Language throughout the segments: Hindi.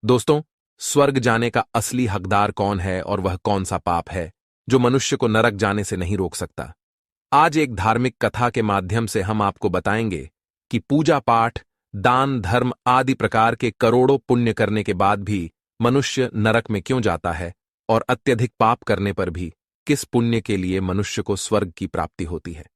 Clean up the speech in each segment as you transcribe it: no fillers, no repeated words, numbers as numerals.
दोस्तों, स्वर्ग जाने का असली हकदार कौन है और वह कौन सा पाप है जो मनुष्य को नरक जाने से नहीं रोक सकता? आज एक धार्मिक कथा के माध्यम से हम आपको बताएंगे कि पूजा पाठ, दान, धर्म आदि प्रकार के करोड़ों पुण्य करने के बाद भी मनुष्य नरक में क्यों जाता है और अत्यधिक पाप करने पर भी किस पुण्य के लिए मनुष्य को स्वर्ग की प्राप्ति होती है।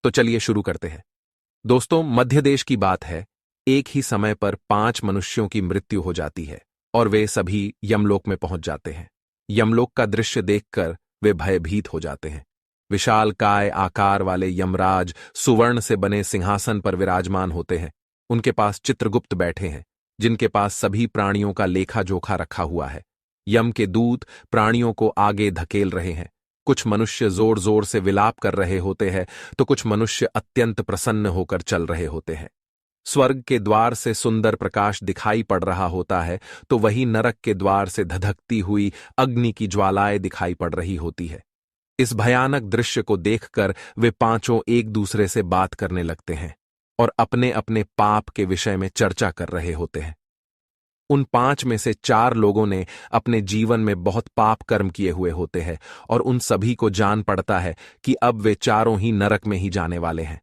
तो चलिए शुरू करते हैं। दोस्तों, मध्य देश की बात है। एक ही समय पर 5 मनुष्यों की मृत्यु हो जाती है और वे सभी यमलोक में पहुंच जाते हैं। यमलोक का दृश्य देखकर वे भयभीत हो जाते हैं। विशाल काय आकार वाले यमराज सुवर्ण से बने सिंहासन पर विराजमान होते हैं। उनके पास चित्रगुप्त बैठे हैं, जिनके पास सभी प्राणियों का लेखा जोखा रखा हुआ है। यम के दूत प्राणियों को आगे धकेल रहे हैं। कुछ मनुष्य जोर जोर से विलाप कर रहे होते हैं, तो कुछ मनुष्य अत्यंत प्रसन्न होकर चल रहे होते हैं। स्वर्ग के द्वार से सुंदर प्रकाश दिखाई पड़ रहा होता है, तो वही नरक के द्वार से धधकती हुई अग्नि की ज्वालाएं दिखाई पड़ रही होती है। इस भयानक दृश्य को देखकर वे पांचों एक दूसरे से बात करने लगते हैं और अपने अपने पाप के विषय में चर्चा कर रहे होते हैं। उन 5 में से 4 लोगों ने अपने जीवन में बहुत पाप कर्म किए हुए होते हैं और उन सभी को जान पड़ता है कि अब वे चारों ही नरक में ही जाने वाले हैं।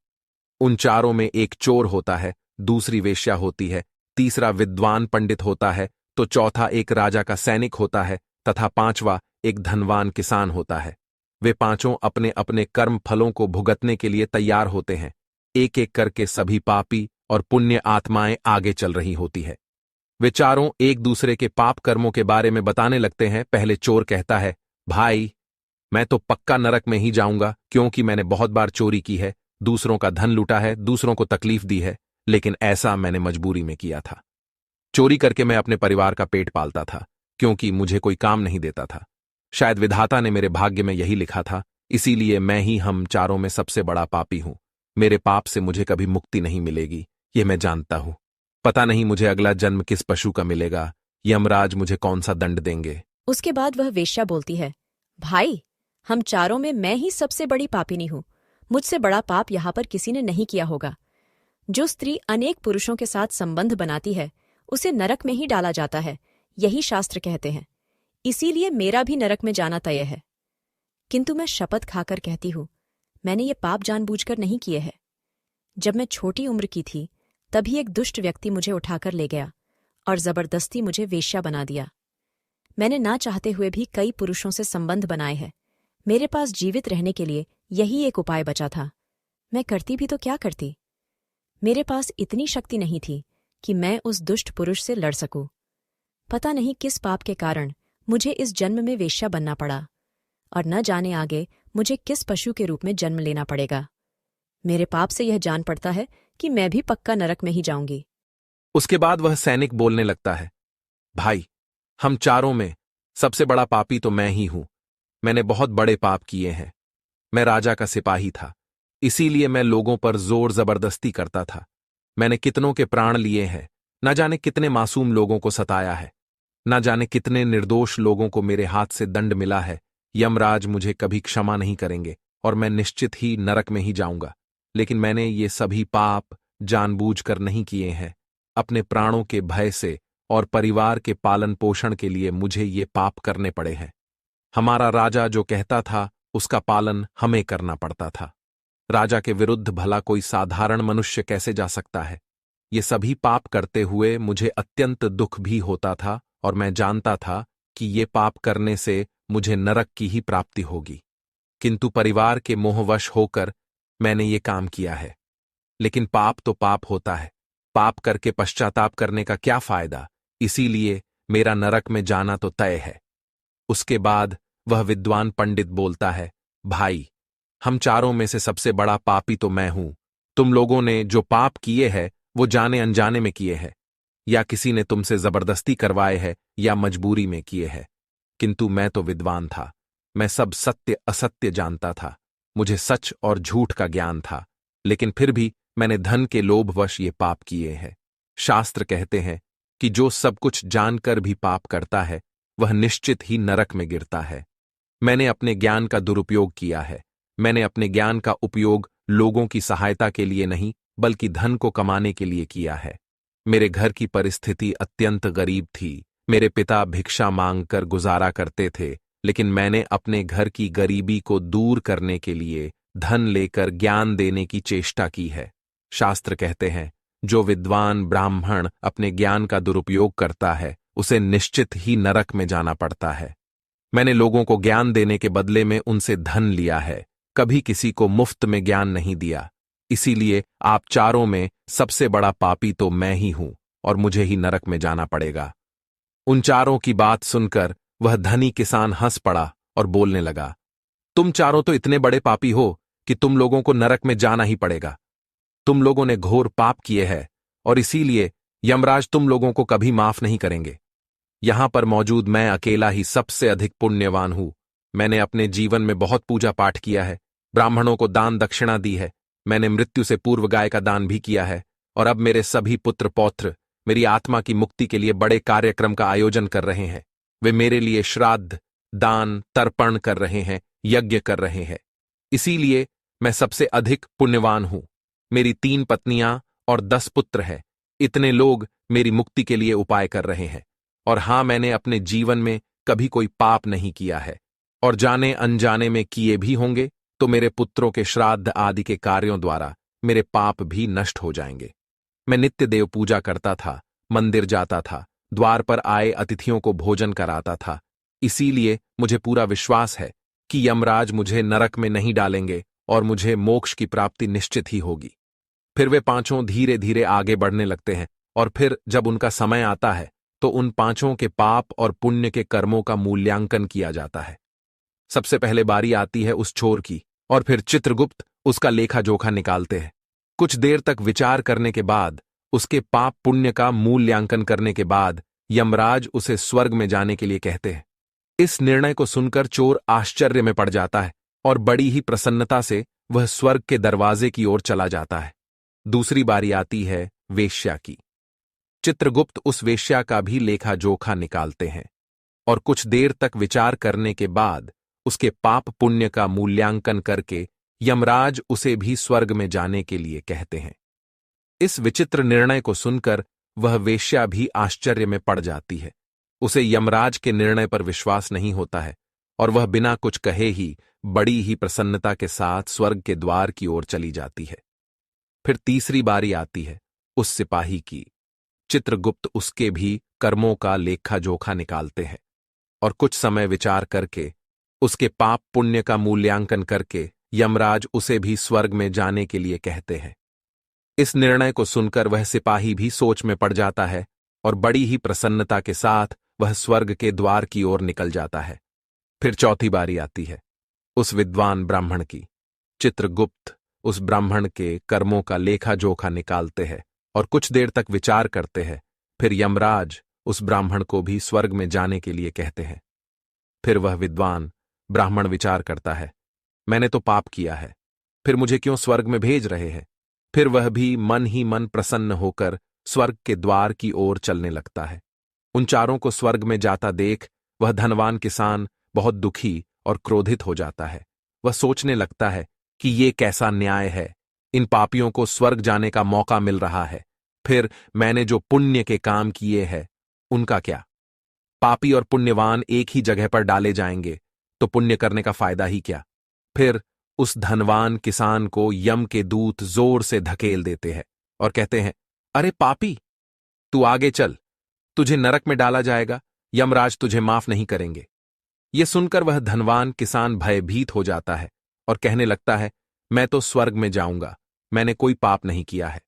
उन चारों में एक चोर होता है, दूसरी वेश्या होती है, तीसरा विद्वान पंडित होता है, तो चौथा एक राजा का सैनिक होता है तथा 5वां एक धनवान किसान होता है। वे पांचों अपने अपने कर्म फलों को भुगतने के लिए तैयार होते हैं। एक एक करके सभी पापी और पुण्य आत्माएं आगे चल रही होती है। वे चारों एक दूसरे के पाप कर्मों के बारे में बताने लगते हैं। पहले चोर कहता है, भाई, मैं तो पक्का नरक में ही जाऊंगा, क्योंकि मैंने बहुत बार चोरी की है, दूसरों का धन लूटा है, दूसरों को तकलीफ दी है, लेकिन ऐसा मैंने मजबूरी में किया था। चोरी करके मैं अपने परिवार का पेट पालता था, क्योंकि मुझे कोई काम नहीं देता था। शायद विधाता ने मेरे भाग्य में यही लिखा था, इसीलिए मैं ही हम चारों में सबसे बड़ा पापी हूं। मेरे पाप से मुझे कभी मुक्ति नहीं मिलेगी, ये मैं जानता हूं। पता नहीं मुझे अगला जन्म किस पशु का मिलेगा, यमराज मुझे कौन सा दंड देंगे। उसके बाद वह वेश्या बोलती है, भाई, हम चारों में मैं ही सबसे बड़ी पापिनी हूं। मुझसे बड़ा पाप यहाँ पर किसी ने नहीं किया होगा। जो स्त्री अनेक पुरुषों के साथ संबंध बनाती है, उसे नरक में ही डाला जाता है, यही शास्त्र कहते हैं। इसीलिए मेरा भी नरक में जाना तय है। किंतु मैं शपथ खाकर कहती हूं, मैंने ये पाप जानबूझकर नहीं किए हैं। जब मैं छोटी उम्र की थी, तभी एक दुष्ट व्यक्ति मुझे उठाकर ले गया और जबरदस्ती मुझे वेश्या बना दिया। मैंने ना चाहते हुए भी कई पुरुषों से संबंध बनाए हैं। मेरे पास जीवित रहने के लिए यही एक उपाय बचा था। मैं करती भी तो क्या करती। मेरे पास इतनी शक्ति नहीं थी कि मैं उस दुष्ट पुरुष से लड़ सकूं। पता नहीं किस पाप के कारण मुझे इस जन्म में वेश्या बनना पड़ा, और न जाने आगे मुझे किस पशु के रूप में जन्म लेना पड़ेगा। मेरे पाप से यह जान पड़ता है कि मैं भी पक्का नरक में ही जाऊंगी। उसके बाद वह सैनिक बोलने लगता है, भाई, हम चारों में सबसे बड़ा पापी तो मैं ही हूं। मैंने बहुत बड़े पाप किए हैं। मैं राजा का सिपाही था, इसीलिए मैं लोगों पर जोर जबरदस्ती करता था। मैंने कितनों के प्राण लिए हैं, न जाने कितने मासूम लोगों को सताया है, न जाने कितने निर्दोष लोगों को मेरे हाथ से दंड मिला है। यमराज मुझे कभी क्षमा नहीं करेंगे और मैं निश्चित ही नरक में ही जाऊंगा। लेकिन मैंने ये सभी पाप जानबूझकर नहीं किए हैं। अपने प्राणों के भय से और परिवार के पालन पोषण के लिए मुझे ये पाप करने पड़े हैं। हमारा राजा जो कहता था, उसका पालन हमें करना पड़ता था। राजा के विरुद्ध भला कोई साधारण मनुष्य कैसे जा सकता है। ये सभी पाप करते हुए मुझे अत्यंत दुख भी होता था और मैं जानता था कि ये पाप करने से मुझे नरक की ही प्राप्ति होगी। किंतु परिवार के मोहवश होकर मैंने ये काम किया है। लेकिन पाप तो पाप होता है, पाप करके पश्चाताप करने का क्या फायदा। इसीलिए मेरा नरक में जाना तो तय है। उसके बाद वह विद्वान पंडित बोलता है, भाई, हम चारों में से सबसे बड़ा पापी तो मैं हूं। तुम लोगों ने जो पाप किए हैं वो जाने अनजाने में किए हैं, या किसी ने तुमसे जबरदस्ती करवाए हैं या मजबूरी में किए हैं। किंतु मैं तो विद्वान था, मैं सब सत्य असत्य जानता था। मुझे सच और झूठ का ज्ञान था, लेकिन फिर भी मैंने धन के लोभवश ये पाप किए हैं। शास्त्र कहते हैं कि जो सब कुछ जानकर भी पाप करता है, वह निश्चित ही नरक में गिरता है। मैंने अपने ज्ञान का दुरुपयोग किया है। मैंने अपने ज्ञान का उपयोग लोगों की सहायता के लिए नहीं, बल्कि धन को कमाने के लिए किया है। मेरे घर की परिस्थिति अत्यंत गरीब थी। मेरे पिता भिक्षा मांगकर गुजारा करते थे, लेकिन मैंने अपने घर की गरीबी को दूर करने के लिए धन लेकर ज्ञान देने की चेष्टा की है। शास्त्र कहते हैं, जो विद्वान ब्राह्मण अपने ज्ञान का दुरुपयोग करता है उसे निश्चित ही नरक में जाना पड़ता है। मैंने लोगों को ज्ञान देने के बदले में उनसे धन लिया है, कभी किसी को मुफ्त में ज्ञान नहीं दिया। इसीलिए आप चारों में सबसे बड़ा पापी तो मैं ही हूं और मुझे ही नरक में जाना पड़ेगा। उन चारों की बात सुनकर वह धनी किसान हंस पड़ा और बोलने लगा, तुम चारों तो इतने बड़े पापी हो कि तुम लोगों को नरक में जाना ही पड़ेगा। तुम लोगों ने घोर पाप किए हैं और इसीलिए यमराज तुम लोगों को कभी माफ नहीं करेंगे। यहां पर मौजूद मैं अकेला ही सबसे अधिक पुण्यवान हूं। मैंने अपने जीवन में बहुत पूजा पाठ किया है, ब्राह्मणों को दान दक्षिणा दी है, मैंने मृत्यु से पूर्व गाय का दान भी किया है, और अब मेरे सभी पुत्र पौत्र मेरी आत्मा की मुक्ति के लिए बड़े कार्यक्रम का आयोजन कर रहे हैं। वे मेरे लिए श्राद्ध, दान, तर्पण कर रहे हैं, यज्ञ कर रहे हैं। इसीलिए मैं सबसे अधिक पुण्यवान हूं। मेरी 3 पत्नियां और 10 पुत्र हैं। इतने लोग मेरी मुक्ति के लिए उपाय कर रहे हैं। और हां, मैंने अपने जीवन में कभी कोई पाप नहीं किया है, और जाने अनजाने में किए भी होंगे तो मेरे पुत्रों के श्राद्ध आदि के कार्यों द्वारा मेरे पाप भी नष्ट हो जाएंगे। मैं नित्य देव पूजा करता था, मंदिर जाता था, द्वार पर आए अतिथियों को भोजन कराता था। इसीलिए मुझे पूरा विश्वास है कि यमराज मुझे नरक में नहीं डालेंगे और मुझे मोक्ष की प्राप्ति निश्चित ही होगी। फिर वे पांचों धीरे धीरे आगे बढ़ने लगते हैं, और फिर जब उनका समय आता है तो उन पांचों के पाप और पुण्य के कर्मों का मूल्यांकन किया जाता है। सबसे पहले बारी आती है उस चोर की, और फिर चित्रगुप्त उसका लेखा जोखा निकालते हैं। कुछ देर तक विचार करने के बाद, उसके पाप पुण्य का मूल्यांकन करने के बाद यमराज उसे स्वर्ग में जाने के लिए कहते हैं। इस निर्णय को सुनकर चोर आश्चर्य में पड़ जाता है और बड़ी ही प्रसन्नता से वह स्वर्ग के दरवाजे की ओर चला जाता है। दूसरी बारी आती है वेश्या की। चित्रगुप्त उस वेश्या का भी लेखा जोखा निकालते हैं, और कुछ देर तक विचार करने के बाद उसके पाप पुण्य का मूल्यांकन करके यमराज उसे भी स्वर्ग में जाने के लिए कहते हैं। इस विचित्र निर्णय को सुनकर वह वेश्या भी आश्चर्य में पड़ जाती है। उसे यमराज के निर्णय पर विश्वास नहीं होता है, और वह बिना कुछ कहे ही बड़ी ही प्रसन्नता के साथ स्वर्ग के द्वार की ओर चली जाती है। फिर तीसरी बारी आती है उस सिपाही की। चित्रगुप्त उसके भी कर्मों का लेखा जोखा निकालते हैं, और कुछ समय विचार करके उसके पाप पुण्य का मूल्यांकन करके यमराज उसे भी स्वर्ग में जाने के लिए कहते हैं। इस निर्णय को सुनकर वह सिपाही भी सोच में पड़ जाता है, और बड़ी ही प्रसन्नता के साथ वह स्वर्ग के द्वार की ओर निकल जाता है। फिर चौथी बारी आती है उस विद्वान ब्राह्मण की। चित्रगुप्त उस ब्राह्मण के कर्मों का लेखा जोखा निकालते हैं और कुछ देर तक विचार करते हैं। फिर यमराज उस ब्राह्मण को भी स्वर्ग में जाने के लिए कहते हैं। फिर वह विद्वान ब्राह्मण विचार करता है, मैंने तो पाप किया है, फिर मुझे क्यों स्वर्ग में भेज रहे हैं। फिर वह भी मन ही मन प्रसन्न होकर स्वर्ग के द्वार की ओर चलने लगता है। उन चारों को स्वर्ग में जाता देख वह धनवान किसान बहुत दुखी और क्रोधित हो जाता है। वह सोचने लगता है कि ये कैसा न्याय है, इन पापियों को स्वर्ग जाने का मौका मिल रहा है, फिर मैंने जो पुण्य के काम किए हैं उनका क्या। पापी और पुण्यवान एक ही जगह पर डाले जाएंगे तो पुण्य करने का फायदा ही क्या। फिर उस धनवान किसान को यम के दूत जोर से धकेल देते हैं और कहते हैं, अरे पापी, तू आगे चल, तुझे नरक में डाला जाएगा, यमराज तुझे माफ नहीं करेंगे। यह सुनकर वह धनवान किसान भयभीत हो जाता है और कहने लगता है, मैं तो स्वर्ग में जाऊंगा, मैंने कोई पाप नहीं किया है।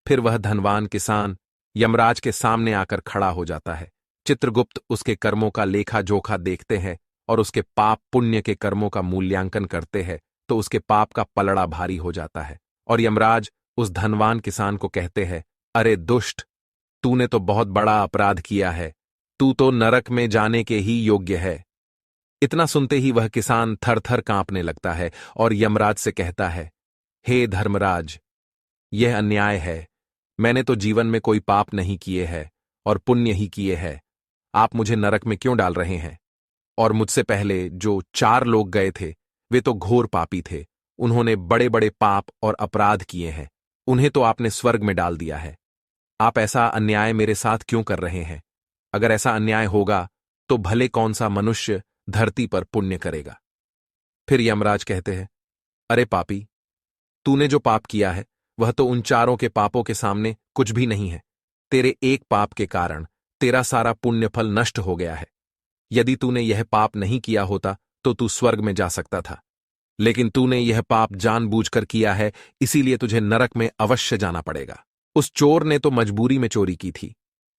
फिर वह धनवान किसान यमराज के सामने आकर खड़ा हो जाता है। चित्रगुप्त उसके कर्मों का लेखा जोखा देखते हैं और उसके पाप पुण्य के कर्मों का मूल्यांकन करते हैं, तो उसके पाप का पलड़ा भारी हो जाता है, और यमराज उस धनवान किसान को कहते हैं, अरे दुष्ट, तूने तो बहुत बड़ा अपराध किया है, तू तो नरक में जाने के ही योग्य है। इतना सुनते ही वह किसान थर थर कांपने लगता है और यमराज से कहता है, हे धर्मराज, यह अन्याय है, मैंने तो जीवन में कोई पाप नहीं किए हैं और पुण्य ही किए हैं, आप मुझे नरक में क्यों डाल रहे हैं। और मुझसे पहले जो 4 लोग गए थे वे तो घोर पापी थे, उन्होंने बड़े बड़े पाप और अपराध किए हैं, उन्हें तो आपने स्वर्ग में डाल दिया है। आप ऐसा अन्याय मेरे साथ क्यों कर रहे हैं। अगर ऐसा अन्याय होगा तो भले कौन सा मनुष्य धरती पर पुण्य करेगा। फिर यमराज कहते हैं, अरे पापी, तूने जो पाप किया है वह तो उन चारों के पापों के सामने कुछ भी नहीं है। तेरे एक पाप के कारण तेरा सारा पुण्य फल नष्ट हो गया है। यदि तूने यह पाप नहीं किया होता तो तू स्वर्ग में जा सकता था, लेकिन तूने यह पाप जानबूझकर किया है, इसीलिए तुझे नरक में अवश्य जाना पड़ेगा। उस चोर ने तो मजबूरी में चोरी की थी,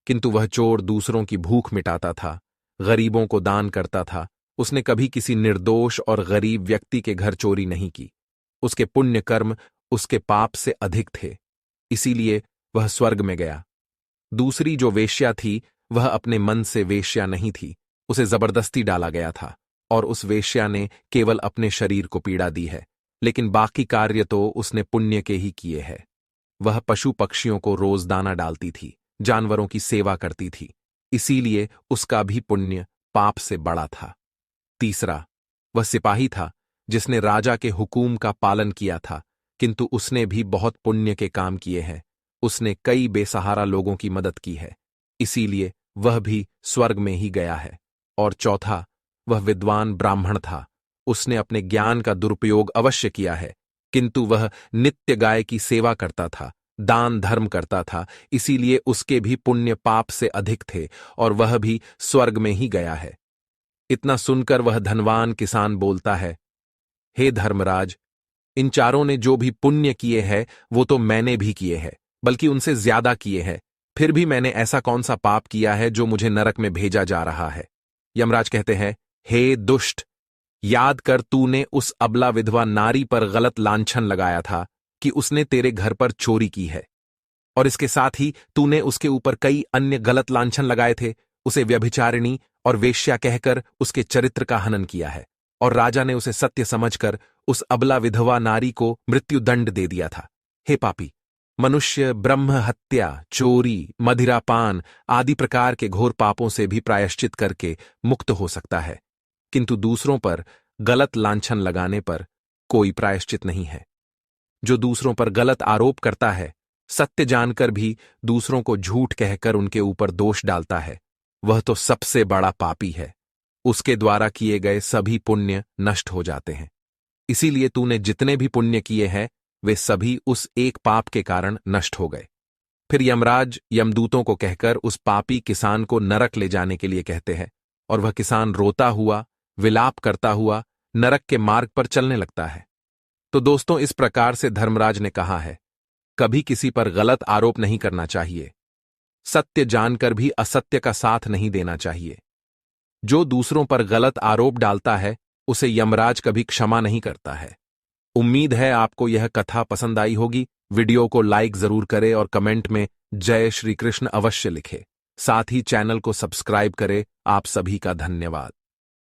किंतु वह चोर दूसरों की भूख मिटाता था, गरीबों को दान करता था। उसने कभी किसी निर्दोष और गरीब व्यक्ति के घर चोरी नहीं की। उसके पुण्य कर्म उसके पाप से अधिक थे, इसीलिए वह स्वर्ग में गया। दूसरी जो वेश्या थी वह अपने मन से वेश्या नहीं थी, उसे जबरदस्ती डाला गया था, और उस वेश्या ने केवल अपने शरीर को पीड़ा दी है, लेकिन बाकी कार्य तो उसने पुण्य के ही किए हैं। वह पशु पक्षियों को रोज दाना डालती थी, जानवरों की सेवा करती थी, इसीलिए उसका भी पुण्य पाप से बड़ा था। तीसरा, वह सिपाही था जिसने राजा के हुकूम का पालन किया था, किंतु उसने भी बहुत पुण्य के काम किए हैं। उसने कई बेसहारा लोगों की मदद की है, इसीलिए वह भी स्वर्ग में ही गया है। और चौथा, वह विद्वान ब्राह्मण था। उसने अपने ज्ञान का दुरुपयोग अवश्य किया है, किंतु वह नित्य गाय की सेवा करता था, दान धर्म करता था, इसीलिए उसके भी पुण्य पाप से अधिक थे और वह भी स्वर्ग में ही गया है। इतना सुनकर वह धनवान किसान बोलता है, हे धर्मराज, इन चारों ने जो भी पुण्य किए हैं वो तो मैंने भी किए हैं, बल्कि उनसे ज्यादा किए हैं। फिर भी मैंने ऐसा कौन सा पाप किया है जो मुझे नरक में भेजा जा रहा है। यमराज कहते हैं, हे दुष्ट, याद कर तूने उस अबला विधवा नारी पर गलत लांछन लगाया था कि उसने तेरे घर पर चोरी की है, और इसके साथ ही तूने उसके ऊपर कई अन्य गलत लांछन लगाए थे। उसे व्यभिचारिणी और वेश्या कहकर उसके चरित्र का हनन किया है, और राजा ने उसे सत्य समझकर उस अबला विधवा नारी को मृत्युदंड दे दिया था। हे पापी, मनुष्य ब्रह्म हत्या, चोरी, मदिरापान आदि प्रकार के घोर पापों से भी प्रायश्चित करके मुक्त हो सकता है, किंतु दूसरों पर गलत लांछन लगाने पर कोई प्रायश्चित नहीं है। जो दूसरों पर गलत आरोप करता है, सत्य जानकर भी दूसरों को झूठ कहकर उनके ऊपर दोष डालता है, वह तो सबसे बड़ा पापी है। उसके द्वारा किए गए सभी पुण्य नष्ट हो जाते हैं। इसीलिए तूने जितने भी पुण्य किए हैं वे सभी उस एक पाप के कारण नष्ट हो गए। फिर यमराज यमदूतों को कहकर उस पापी किसान को नरक ले जाने के लिए कहते हैं, और वह किसान रोता हुआ, विलाप करता हुआ नरक के मार्ग पर चलने लगता है। तो दोस्तों, इस प्रकार से धर्मराज ने कहा है, कभी किसी पर गलत आरोप नहीं करना चाहिए। सत्य जानकर भी असत्य का साथ नहीं देना चाहिए। जो दूसरों पर गलत आरोप डालता है उसे यमराज कभी क्षमा नहीं करता है। उम्मीद है आपको यह कथा पसंद आई होगी। वीडियो को लाइक जरूर करें और कमेंट में जय श्री कृष्ण अवश्य लिखें। साथ ही चैनल को सब्सक्राइब करें। आप सभी का धन्यवाद।